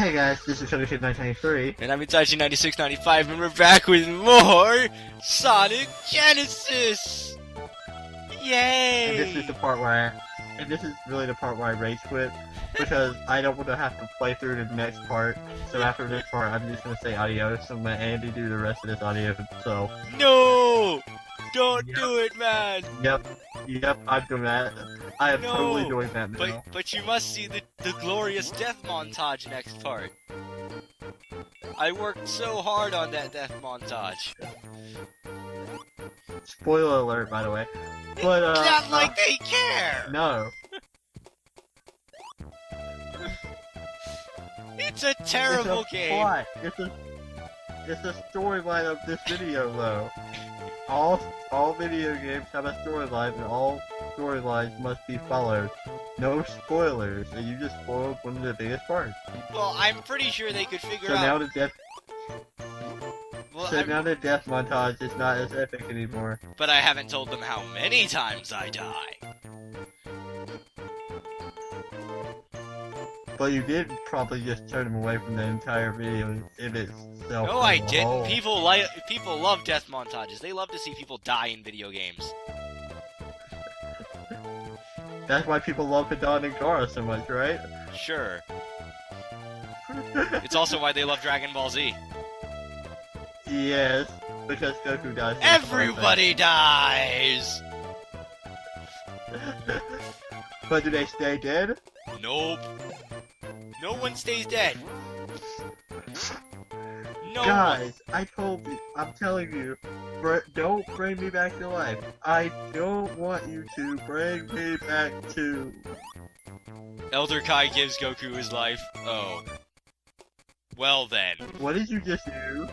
Hey guys, this is Sugarship993. And I'm Itachi9695, and we're back with more Sonic Genesis! Yay! And this is the part where this is really the part where I rage quit, because I don't want to have to play through the next part. So after this part, I'm just gonna say adios and let Andy do the rest of this audio himself. No! Don't do it, man! Yep, I'm doing that. I am totally doing that now. But you must see the glorious death montage next part. I worked so hard on that death montage. Spoiler alert, by the way. But not like they care! No. It's a terrible game. Plot. It's a storyline of this video, though. All video games have a storyline, and all storylines must be followed. No spoilers, and you just spoiled one of the biggest parts. Well, I'm pretty sure they could figure So out. now the death. Well, now the death montage is not as epic anymore. But I haven't told them how many times I die. But you did probably just turn them away from the entire video in itself. No, I didn't. People love death montages. They love to see people die in video games. That's why people love Hidan and Gara so much, right? Sure. It's also why they love Dragon Ball Z. Yes, because Goku dies. Everybody dies! But do they stay dead? Nope. No one stays dead. No Guys, I'm telling you, don't bring me back to life. I don't want you to bring me back to... Elder Kai gives Goku his life. Oh. Well then. What did you just do?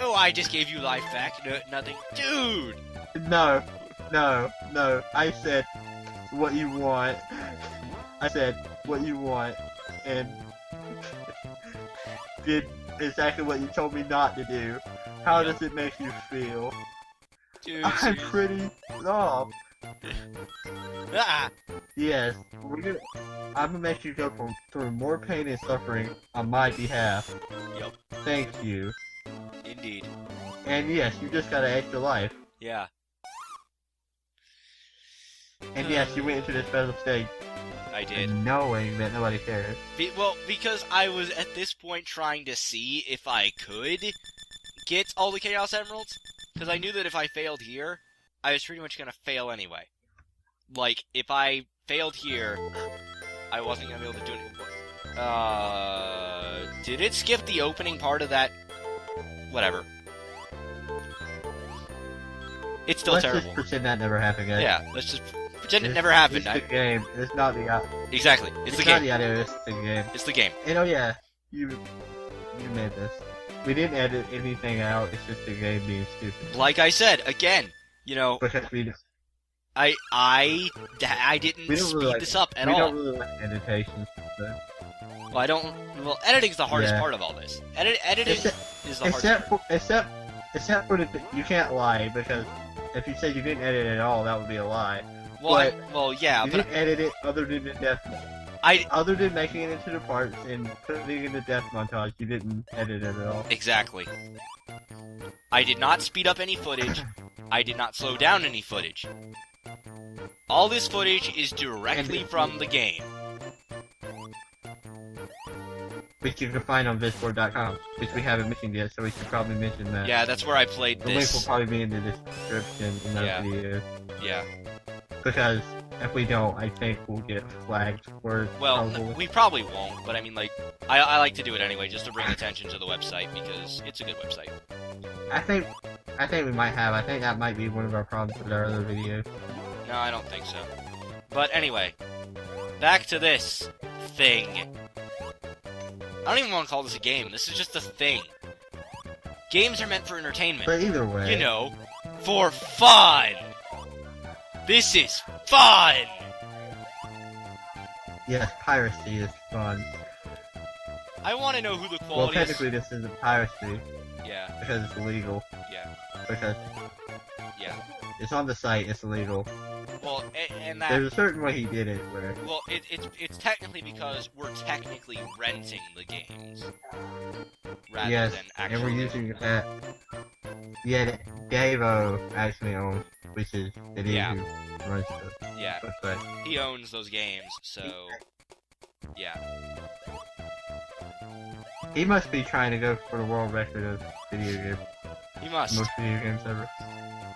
Oh, I just gave you life back. No, nothing. Dude! No. I said what you want. I said what you want, and did exactly what you told me not to do. How does it make you feel? Dude, I'm pretty soft. Ah! Yes, I'm gonna make you go through more pain and suffering on my behalf. Yep. Thank you. Indeed. And yes, you just got an extra life. Yeah. And yes, you went into this special state. I did. Knowing that nobody cares. Well, because I was at this point trying to see if I could get all the Chaos Emeralds. Because I knew that if I failed here, I was pretty much gonna fail anyway. Like, if I failed here, I wasn't gonna be able to do anything. Did it skip the opening part of that? Whatever. It's still terrible. Let's just pretend that never happened, guys. Yeah, let's just pretend it never happened. It's the game. It's not the... Exactly. It's the not game. the audio, it's the game. It's the game. And oh yeah, you made this. We didn't edit anything out, it's just the game being stupid. Like I said, again, you know, Because I didn't speed this up at all. We don't really like annotations. So. Well, editing's the hardest part of all this. Editing is the hardest part. Except for you can't lie, because if you said you didn't edit it at all, that would be a lie. Well, yeah, you but didn't edit it other than the death. Other than making it into the parts and putting in the death montage, you didn't edit it at all. Exactly. I did not speed up any footage. I did not slow down any footage. All this footage is directly from the game. Which you can find on Discord.com, which we haven't mentioned yet, so we should probably mention that. Yeah, that's where I played the link will probably be in the description in those videos. Yeah. Because if we don't, I think we'll get flagged for... Well, we probably won't, but I mean, like, I like to do it anyway, just to bring attention to the website, because it's a good website. I think we might have. I think that might be one of our problems with our other videos. No, I don't think so. But anyway, back to this thing. I don't even want to call this a game. This is just a thing. Games are meant for entertainment. But either way... You know, for fun! This is fun! Yes, piracy is fun. I want to know who the quality Well, technically this isn't piracy. Yeah. Because it's illegal. Yeah. Because... Yeah. It's on the site, it's illegal. Well, and that. There's a certain way he did it where. Well, it's technically because we're technically renting the games rather Yes, than and actually. we're using that. Yeah, Davo actually owns, which is the dude Yeah. who runs the Yeah, website. he owns those games, so yeah. He must be trying to go for the world record of video game, He must. most video games ever.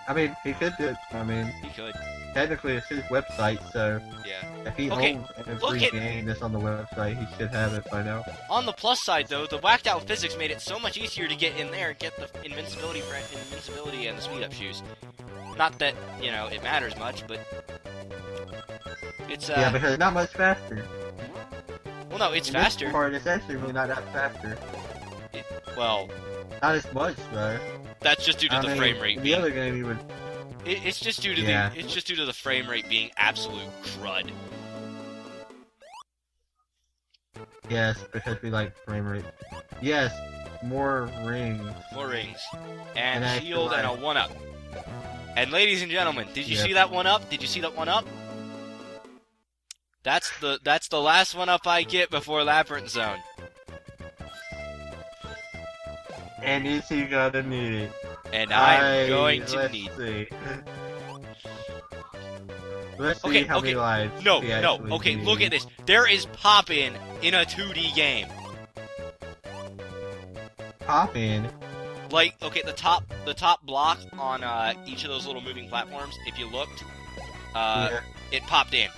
I mean, he could do it. I mean, He could. technically it's his website, so Yeah. if he Okay, owns look every at- game that's on the website, he should have it by now. On the plus side, though, the whacked out physics made it so much easier to get in there and get the invincibility and the speed up shoes. Not that it matters much, but it's Yeah, because it's not much faster. well, no, it's In faster. This part, it's actually really not that faster. Well, Not as much, though. that's just due to the frame rate. In the other game, you would. It's just due to Yeah. it's just due to the frame rate being absolute crud. Yes, because we like frame rate. Yes, more rings. More rings and And shield and a actual 1-up. And ladies and gentlemen, did you Yep. see that 1-up? Did you see that 1-up? That's the last 1-up I get before Labyrinth Zone. And you gotta need it. And I'm going to let's need. see. Let's Okay, see how okay. many lives. No, we no. actually Okay, need. look at this. There is pop-in in a 2D game. Pop in. Like, okay, the top block on each of those little moving platforms. If you looked, Yeah. it popped in.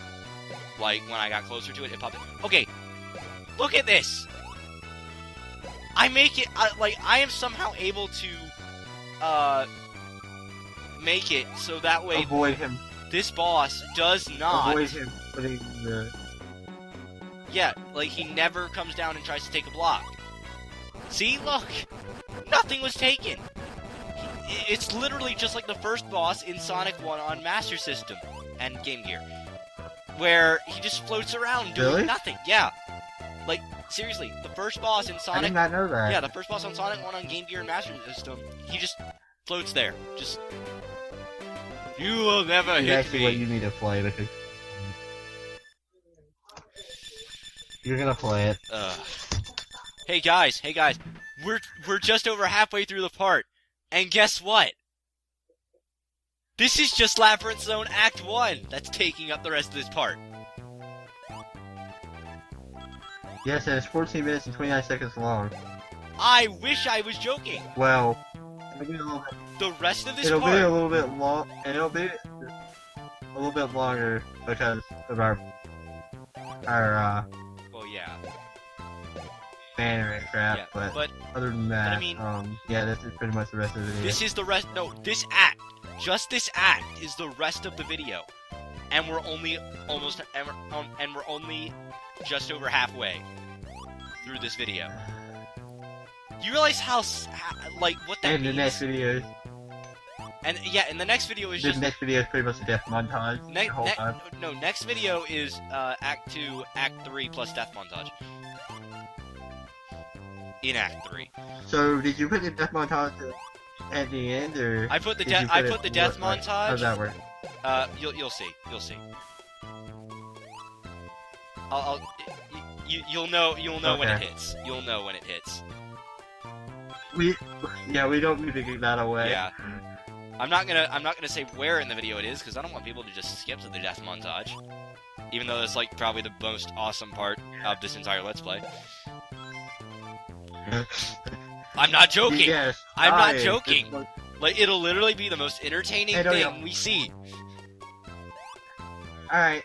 Like when I got closer to it, it popped in. Okay, look at this. I make it I am somehow able to make it so that way Avoid him. this boss does not. Avoid him putting the. Yeah, like he never comes down and tries to take a block. See, look, nothing was taken. It's literally just like the first boss in Sonic 1 on Master System and Game Gear, where he just floats around doing Really? nothing. Yeah, like seriously, the first boss in I did Sonic. not know that. Yeah, the first boss on Sonic 1 on Game Gear and Master System, he just floats there. Just you will never It's hit actually what me. you need to play because you're gonna play it. Hey guys, we're just over halfway through the part, and guess what? This is just Labyrinth Zone Act 1 that's taking up the rest of this part. Yes, and it's 14 minutes and 29 seconds long. I wish I was joking. Well, it'll be a little bit, The rest of this it'll be part, a little bit long, and it'll be a little bit longer because of our well, yeah, banner and crap. yeah, But other than that, I mean- yeah, this is pretty much the rest of the video. this is the rest. No, this act, just this act, is the rest of the video, and we're only and we're only just over halfway through this video. You realize how what that And the means? next video, And yeah, and the next video is just next video is pretty much a death montage the whole time. next video is Act 2, Act 3 plus death montage. In Act 3, So, did you put the death montage at the end, or I put the did you I it- put the death what- montage. How's that work? You'll see. You'll know when it Okay. hits. You'll know when it hits. We don't need to give that away. Yeah. I'm not gonna say where in the video it is because I don't want people to just skip to the death montage, even though that's like probably the most awesome part of this entire Let's Play. I'm not joking. Yes, I'm not I- joking. Like it'll literally be the most entertaining Hey, don't thing yell. we see. Alright,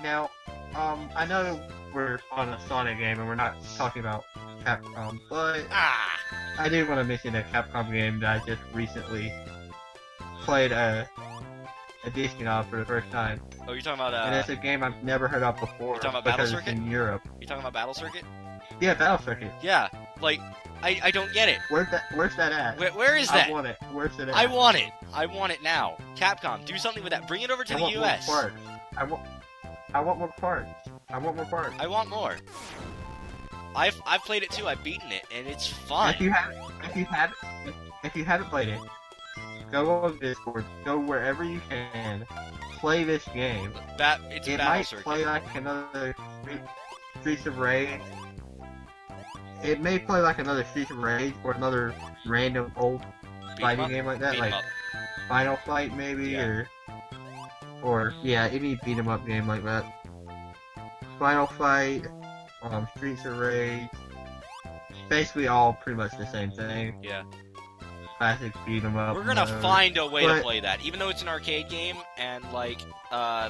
now, I know we're on a Sonic game and we're not talking about Capcom, but Ah, I do want to mention a Capcom game that I just recently played a edition of for the first time. oh, you're talking about And it's a game I've never heard of before You're talking about Battle because it's Circuit? in Europe. you talking about Battle Circuit? Yeah, Battle Circuit. Yeah, like I don't get it. Where's that at? Where is that? I want it. Where's it at? I want it. I want it now. Capcom, do something with that. Bring it over to I the want US. More parts. I want more parts. I want more parts. I want more. I've played it too. I've beaten it, and it's fun. If you haven't played it, go on Discord. Go wherever you can. play this game, It's it a battle might circuit. play like another Streets of Rage. It may play like another Streets of Rage or another random old Beat 'em fighting up. game like that, Beat 'em like up. Final Fight maybe, Yeah. or yeah, any beat 'em up game like that. Final Fight, Streets of Rage, basically all pretty much the same thing. Yeah. Classic beat 'em up. We're gonna mode. find a way to But- play that, even though it's an arcade game and like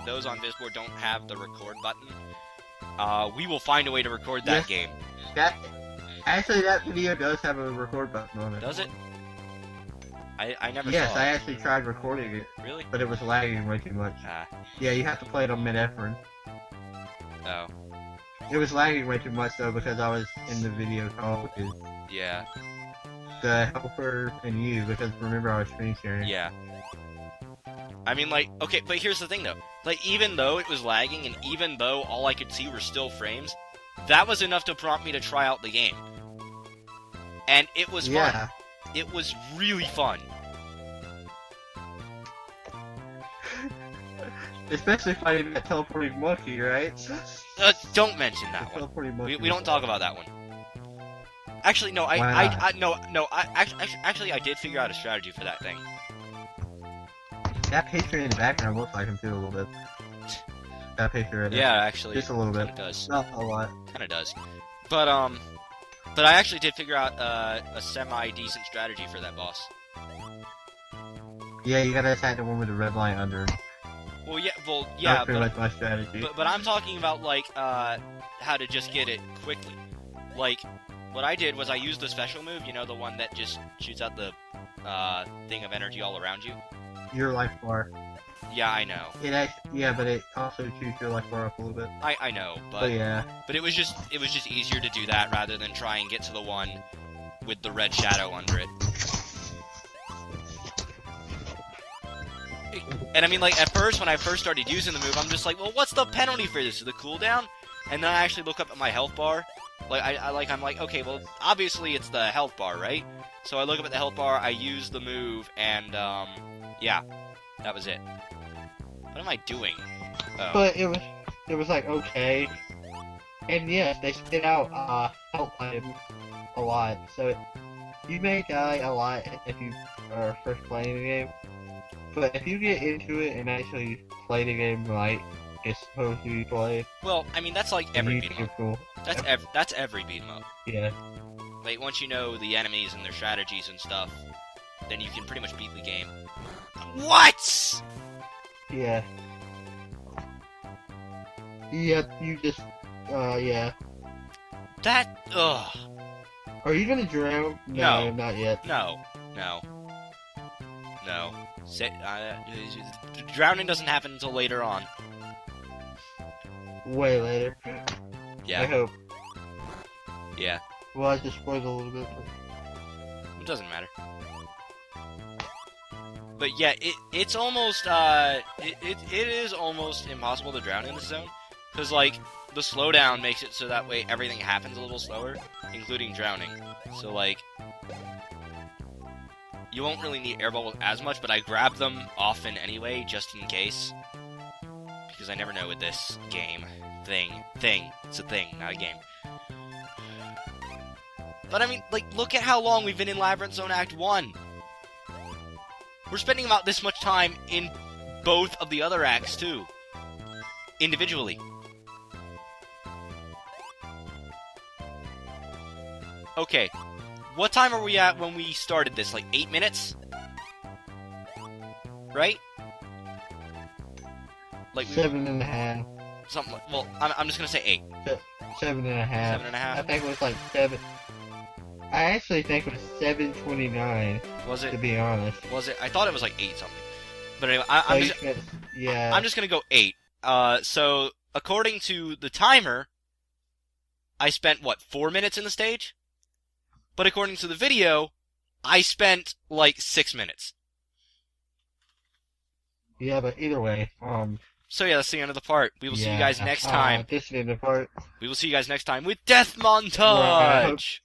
those on Discord don't have the record button. We will find a way to record that Yes. game. That video does have a record button on it. Does it? I never Yes, saw I it. actually tried recording it, Really? but it was lagging way too much. Ah. Yeah, you have to play it on mid-effort. Oh. It was lagging way too much though because I was in the video call with Yeah. the helper and you, because remember I was screen sharing. Yeah. I mean, like, okay, but here's the thing, though. Like, even though it was lagging, and even though all I could see were still frames, that was enough to prompt me to try out the game. And it was fun. Yeah. It was really fun. Especially fighting that teleporting monkey, right? Don't mention that one. Teleporting monkey. We don't talk about that one. Actually, no, Why actually, I did figure out a strategy for that thing. That picture in the background looks like him too a little bit. That picture right there. Yeah, actually, Just a little bit. Kinda does. Not a lot. Kinda does. But I actually did figure out a semi-decent strategy for that boss. Yeah, you gotta attack the one with the red line under him. Well, yeah, That's pretty much my strategy. but I'm talking about, like, how to just get it quickly. Like, what I did was I used the special move, you know, the one that just shoots out the, thing of energy all around you. Your life bar. Yeah, I know. Yeah, but it also shoots your life bar up a little bit. I know, But yeah. But it was just easier to do that rather than try and get to the one with the red shadow under it. And I mean, like, at first, when I first started using the move, I'm just like, well, what's the penalty for this? Is the cooldown? And then I actually look up at my health bar. Like, I'm like, okay, well, obviously it's the health bar, right? So I look up at the health bar, I use the move, and, yeah, that was it. What am I doing? Oh. But it was like okay. And yes, they spit out health items a lot. So you may die a lot if you are first playing the game. But if you get into it and actually play the game like it's supposed to be played, Well, I mean, that's like every you beat 'em think up. it's cool. That's every beat 'em up. Yeah. Like, once you know the enemies and their strategies and stuff, then you can pretty much beat the game. What? Yeah. Yep, you just yeah. That, ugh. Are you gonna drown? No. Not yet. No. Drowning doesn't happen until later on. Way later. I Yeah, hope. yeah. Well, I just spoiled a little bit. It doesn't matter. But yeah, it's almost, it is almost impossible to drown in this zone. Because, like, the slowdown makes it so that way everything happens a little slower, including drowning. So, like, you won't really need air bubbles as much, but I grab them often anyway, just in case. Because I never know with this game. Thing. It's a thing, not a game. But I mean, like, look at how long we've been in Labyrinth Zone Act 1. We're spending about this much time in both of the other acts, too. Individually. Okay. What time are we at when we started this? Like 8 minutes? Right? Like 7.5. something like, well, I'm just gonna say 8. 7.5. 7.5? I think it was like 7. I actually think it was 7:29. Was To it? be honest. Was it? I thought it was like 8 something. But anyway, So I'm you just, spent- yeah. I'm just gonna go 8. So, according to the timer, I spent, what, 4 minutes in the stage? But according to the video, I spent, like, 6 minutes. Yeah, but either way, So yeah, that's the end of the part. We will see you yeah, guys next time. This is the part. We will see you guys next time with Death Right. Montage!